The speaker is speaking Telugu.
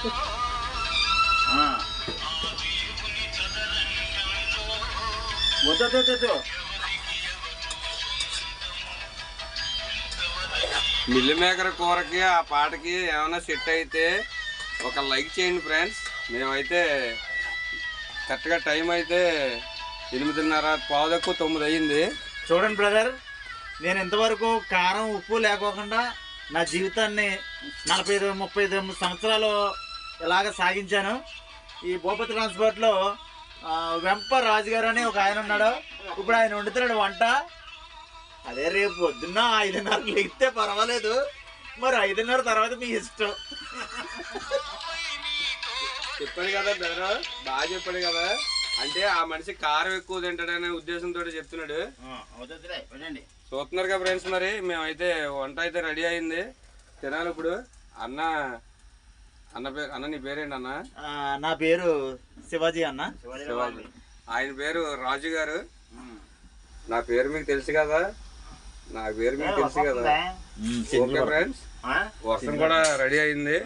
మిల్లి మేకర్ కూరకి ఆ పాటకి ఏమైనా సెట్ అయితే ఒక లైక్ చేయండి ఫ్రెండ్స్. మేమైతే కరెక్ట్గా టైం అయితే 8:30 పావుదక్కువ 9 అయ్యింది. చూడండి బ్రదర్, నేను ఇంతవరకు కారం ఉప్పు లేకోకుండా నా జీవితాన్ని 35 సంవత్సరాలు ఇలాగ సాగించాను. ఈ భూపతి ట్రాన్స్పోర్ట్లో వెంప రాజుగారు అని ఒక ఆయన ఉన్నాడు. ఇప్పుడు ఆయన వండుతున్నాడు వంట. అదే రేపు పొద్దున్న 5:30 లెగితే పర్వాలేదు, మరి 5:30 తర్వాత మీ ఇష్టం. చెప్పాడు కదా బ్రదర్, బాగా చెప్పాడు కదా. అంటే ఆ మనిషి కారం ఎక్కువ తింటాడనే ఉద్దేశంతో చెప్తున్నాడు. చూస్తున్నారు కదా ఫ్రెండ్స్. మరి మేమైతే వంట అయితే రెడీ అయింది, తినాలి ఇప్పుడు. అన్న నీ పేరేంటి అన్న? నా పేరు శివాజీ అన్న. శివాజీ. ఆయన పేరు రాజు గారు. నా పేరు మీకు తెలుసు కదా, నా పేరు మీకు తెలుసు కదా. ఓకే ఫ్రెండ్స్, వర్షం కూడా రెడీ అయింది.